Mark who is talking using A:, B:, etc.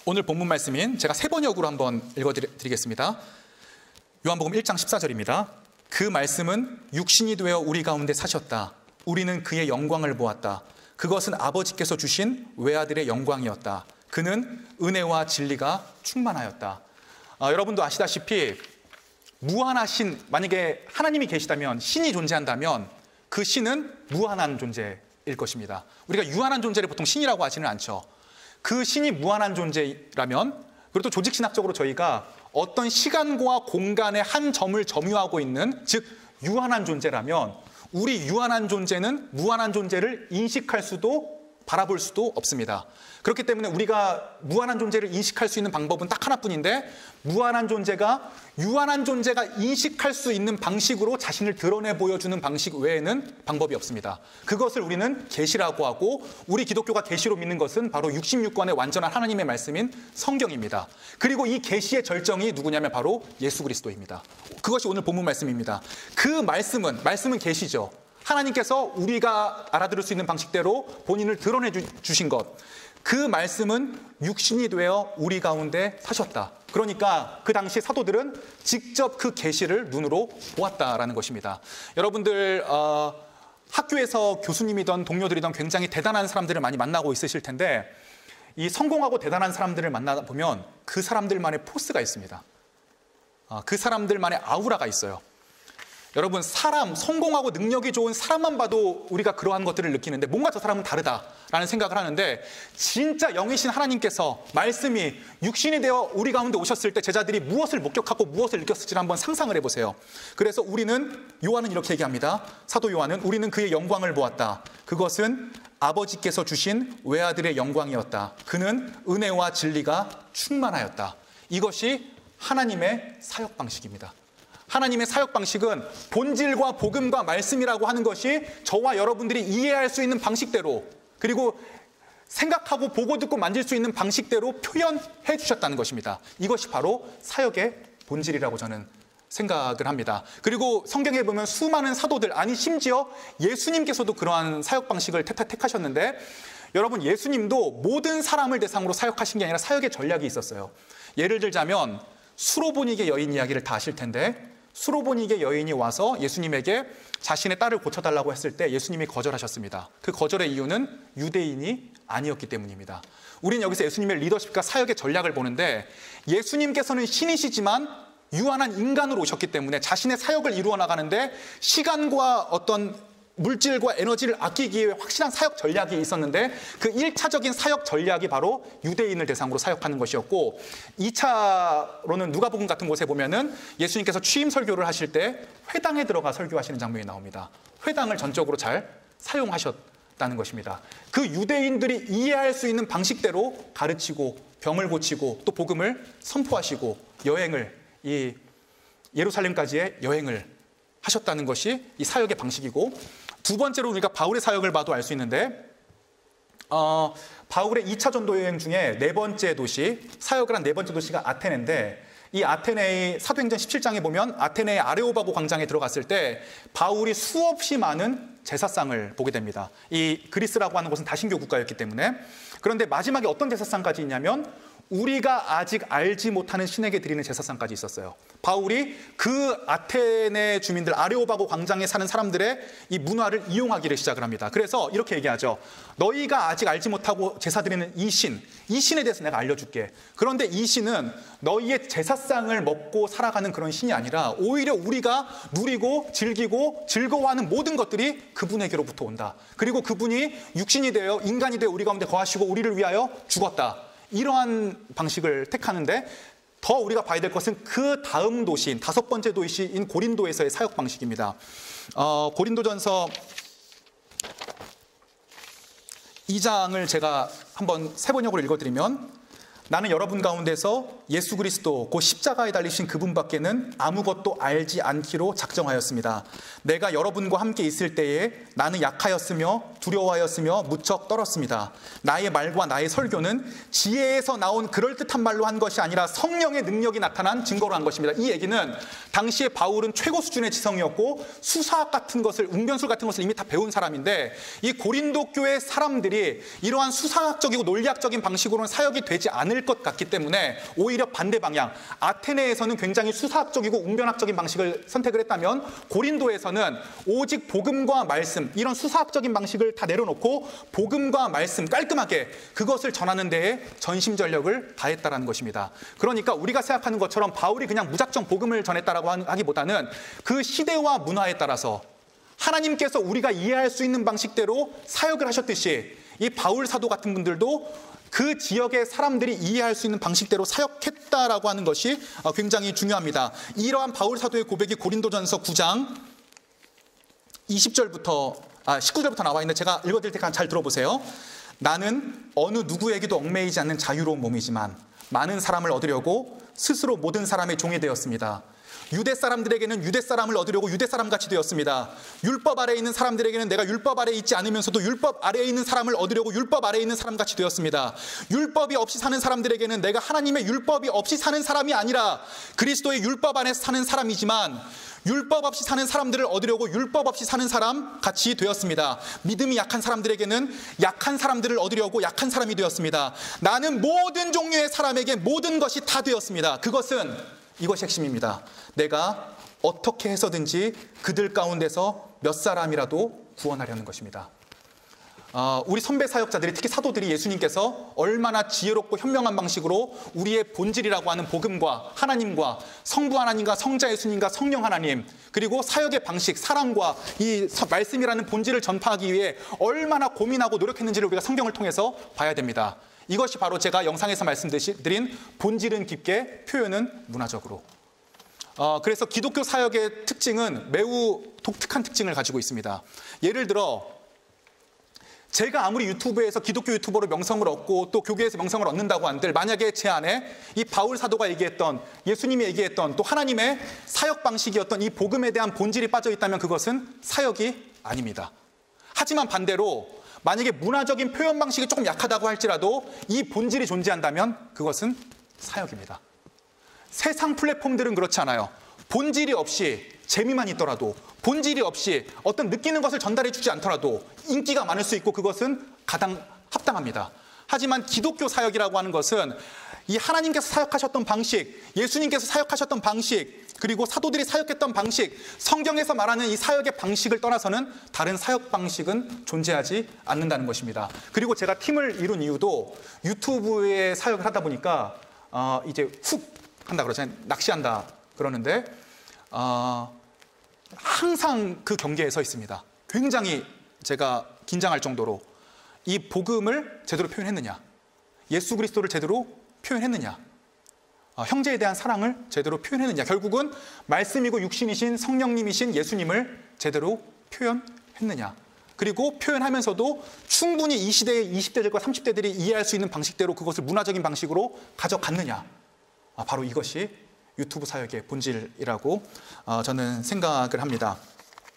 A: 오늘 본문 말씀인 제가 세 번역으로 한번 읽어드리겠습니다. 요한복음 1장 14절입니다. 그 말씀은 육신이 되어 우리 가운데 사셨다. 우리는 그의 영광을 보았다. 그것은 아버지께서 주신 외아들의 영광이었다. 그는 은혜와 진리가 충만하였다. 여러분도 아시다시피 무한하신, 만약에 하나님이 계시다면, 신이 존재한다면 그 신은 무한한 존재일 것입니다. 우리가 유한한 존재를 보통 신이라고 하지는 않죠. 그 신이 무한한 존재라면, 그리고 또 조직신학적으로 저희가 어떤 시간과 공간의 한 점을 점유하고 있는, 즉 유한한 존재라면 우리 유한한 존재는 무한한 존재를 인식할 수도 바라볼 수도 없습니다. 그렇기 때문에 우리가 무한한 존재를 인식할 수 있는 방법은 딱 하나뿐인데, 무한한 존재가 유한한 존재가 인식할 수 있는 방식으로 자신을 드러내 보여주는 방식 외에는 방법이 없습니다. 그것을 우리는 계시라고 하고, 우리 기독교가 계시로 믿는 것은 바로 66권의 완전한 하나님의 말씀인 성경입니다. 그리고 이 계시의 절정이 누구냐면 바로 예수 그리스도입니다. 그것이 오늘 본문 말씀입니다. 그 말씀은 계시죠. 하나님께서 우리가 알아들을 수 있는 방식대로 본인을 드러내 주신 것, 그 말씀은 육신이 되어 우리 가운데 사셨다. 그러니까 그 당시 사도들은 직접 그 계시를 눈으로 보았다라는 것입니다. 여러분들 학교에서 교수님이던 동료들이던 굉장히 대단한 사람들을 많이 만나고 있으실 텐데, 이 성공하고 대단한 사람들을 만나보면 그 사람들만의 포스가 있습니다. 그 사람들만의 아우라가 있어요. 여러분, 성공하고 능력이 좋은 사람만 봐도 우리가 그러한 것들을 느끼는데, 뭔가 저 사람은 다르다라는 생각을 하는데, 진짜 영이신 하나님께서 말씀이 육신이 되어 우리 가운데 오셨을 때 제자들이 무엇을 목격하고 무엇을 느꼈을지를 한번 상상을 해보세요. 그래서 요한은 이렇게 얘기합니다. 사도 요한은 우리는 그의 영광을 보았다. 그것은 아버지께서 주신 외아들의 영광이었다. 그는 은혜와 진리가 충만하였다. 이것이 하나님의 사역 방식입니다. 하나님의 사역 방식은 본질과 복음과 말씀이라고 하는 것이 저와 여러분들이 이해할 수 있는 방식대로, 그리고 생각하고 보고 듣고 만질 수 있는 방식대로 표현해 주셨다는 것입니다. 이것이 바로 사역의 본질이라고 저는 생각을 합니다. 그리고 성경에 보면 수많은 사도들, 아니 심지어 예수님께서도 그러한 사역 방식을 택하셨는데, 여러분, 예수님도 모든 사람을 대상으로 사역하신 게 아니라 사역의 전략이 있었어요. 예를 들자면 수로보니게 여인 이야기를 다 아실 텐데, 수로보니게 여인이 와서 예수님에게 자신의 딸을 고쳐달라고 했을 때 예수님이 거절하셨습니다. 그 거절의 이유는 유대인이 아니었기 때문입니다. 우리는 여기서 예수님의 리더십과 사역의 전략을 보는데, 예수님께서는 신이시지만 유한한 인간으로 오셨기 때문에 자신의 사역을 이루어 나가는데 시간과 어떤 물질과 에너지를 아끼기 위해 확실한 사역 전략이 있었는데, 그 1차적인 사역 전략이 바로 유대인을 대상으로 사역하는 것이었고, 2차로는 누가복음 같은 곳에 보면은 예수님께서 취임 설교를 하실 때 회당에 들어가 설교하시는 장면이 나옵니다. 회당을 전적으로 잘 사용하셨다는 것입니다. 그 유대인들이 이해할 수 있는 방식대로 가르치고 병을 고치고 또 복음을 선포하시고 이 예루살렘까지의 여행을 하셨다는 것이 이 사역의 방식이고, 두 번째로 우리가 바울의 사역을 봐도 알 수 있는데, 바울의 2차 전도 여행 중에 네 번째 도시, 사역을 한 네 번째 도시가 아테네인데, 이 아테네의 사도행전 17장에 보면 아테네의 아레오바고 광장에 들어갔을 때 바울이 수없이 많은 제사상을 보게 됩니다. 이 그리스라고 하는 곳은 다신교 국가였기 때문에. 그런데 마지막에 어떤 제사상까지 있냐면 우리가 아직 알지 못하는 신에게 드리는 제사상까지 있었어요. 바울이 그 아테네 주민들, 아레오바고 광장에 사는 사람들의 이 문화를 이용하기를 시작을 합니다. 그래서 이렇게 얘기하죠. 너희가 아직 알지 못하고 제사 드리는 이 신에 대해서 내가 알려줄게. 그런데 이 신은 너희의 제사상을 먹고 살아가는 그런 신이 아니라 오히려 우리가 누리고 즐기고 즐거워하는 모든 것들이 그분에게로부터 온다. 그리고 그분이 육신이 되어 인간이 되어 우리 가운데 거하시고 우리를 위하여 죽었다. 이러한 방식을 택하는데, 더 우리가 봐야 될 것은 그 다음 도시인, 다섯 번째 도시인 고린도에서의 사역 방식입니다. 고린도전서 2장을 제가 한번 세 번역으로 읽어드리면, 나는 여러분 가운데서 예수 그리스도 곧 십자가에 달리신 그분밖에는 아무것도 알지 않기로 작정하였습니다. 내가 여러분과 함께 있을 때에 나는 약하였으며 두려워하였으며 무척 떨었습니다. 나의 말과 나의 설교는 지혜에서 나온 그럴듯한 말로 한 것이 아니라 성령의 능력이 나타난 증거로 한 것입니다. 이 얘기는 당시에 바울은 최고 수준의 지성이었고 수사학 같은 것을, 웅변술 같은 것을 이미 다 배운 사람인데, 이 고린도 교회 사람들이 이러한 수사학적이고 논리학적인 방식으로는 사역이 되지 않을 않을 것 같기 때문에 오히려 반대 방향, 아테네에서는 굉장히 수사학적이고 웅변학적인 방식을 선택을 했다면 고린도에서는 오직 복음과 말씀, 이런 수사학적인 방식을 다 내려놓고 복음과 말씀 깔끔하게 그것을 전하는 데에 전심전력을 다했다라는 것입니다. 그러니까 우리가 생각하는 것처럼 바울이 그냥 무작정 복음을 전했다라고 하기보다는 그 시대와 문화에 따라서 하나님께서 우리가 이해할 수 있는 방식대로 사역을 하셨듯이 이 바울 사도 같은 분들도 그 지역의 사람들이 이해할 수 있는 방식대로 사역했다라고 하는 것이 굉장히 중요합니다. 이러한 바울 사도의 고백이 고린도전서 9장 19절부터 나와 있는데 제가 읽어드릴 테니까 잘 들어보세요. 나는 어느 누구에게도 얽매이지 않는 자유로운 몸이지만 많은 사람을 얻으려고 스스로 모든 사람의 종이 되었습니다. 유대 사람들에게는 유대 사람을 얻으려고 유대 사람같이 되었습니다. 율법 아래에 있는 사람들에게는 내가 율법 아래에 있지 않으면서도 율법 아래에 있는 사람을 얻으려고 율법 아래에 있는 사람같이 되었습니다. 율법이 없이 사는 사람들에게는 내가 하나님의 율법이 없이 사는 사람이 아니라 그리스도의 율법 안에서 사는 사람이지만 율법 없이 사는 사람들을 얻으려고 율법 없이 사는 사람 같이 되었습니다. 믿음이 약한 사람들에게는 약한 사람들을 얻으려고 약한 사람이 되었습니다. 나는 모든 종류의 사람에게 모든 것이 다 되었습니다. 이것이 핵심입니다. 내가 어떻게 해서든지 그들 가운데서 몇 사람이라도 구원하려는 것입니다. 우리 선배 사역자들이, 특히 사도들이 예수님께서 얼마나 지혜롭고 현명한 방식으로 우리의 본질이라고 하는 복음과 하나님과 성부 하나님과 성자 예수님과 성령 하나님, 그리고 사역의 방식, 사랑과 이 말씀이라는 본질을 전파하기 위해 얼마나 고민하고 노력했는지를 우리가 성경을 통해서 봐야 됩니다. 이것이 바로 제가 영상에서 말씀드린 본질은 깊게, 표현은 문화적으로. 그래서 기독교 사역의 특징은 매우 독특한 특징을 가지고 있습니다. 예를 들어 제가 아무리 유튜브에서 기독교 유튜버로 명성을 얻고 또 교계에서 명성을 얻는다고 한들 만약에 제 안에 이 바울 사도가 얘기했던, 예수님이 얘기했던 또 하나님의 사역 방식이었던 이 복음에 대한 본질이 빠져 있다면 그것은 사역이 아닙니다. 하지만 반대로 만약에 문화적인 표현 방식이 조금 약하다고 할지라도 이 본질이 존재한다면 그것은 사역입니다. 세상 플랫폼들은 그렇지 않아요. 본질이 없이 재미만 있더라도, 본질이 없이 어떤 느끼는 것을 전달해 주지 않더라도 인기가 많을 수 있고 그것은 가장 합당합니다. 하지만 기독교 사역이라고 하는 것은 이 하나님께서 사역하셨던 방식, 예수님께서 사역하셨던 방식, 그리고 사도들이 사역했던 방식, 성경에서 말하는 이 사역의 방식을 떠나서는 다른 사역 방식은 존재하지 않는다는 것입니다. 그리고 제가 팀을 이룬 이유도 유튜브에 사역을 하다 보니까 이제 훅 한다 그러잖아요. 낚시한다 그러는데 항상 그 경계에 서 있습니다. 굉장히 제가 긴장할 정도로 이 복음을 제대로 표현했느냐, 예수 그리스도를 제대로 표현했느냐, 형제에 대한 사랑을 제대로 표현했느냐, 결국은 말씀이고 육신이신 성령님이신 예수님을 제대로 표현했느냐, 그리고 표현하면서도 충분히 이 시대의 20대들과 30대들이 이해할 수 있는 방식대로 그것을 문화적인 방식으로 가져갔느냐, 바로 이것이 유튜브 사역의 본질이라고 저는 생각을 합니다.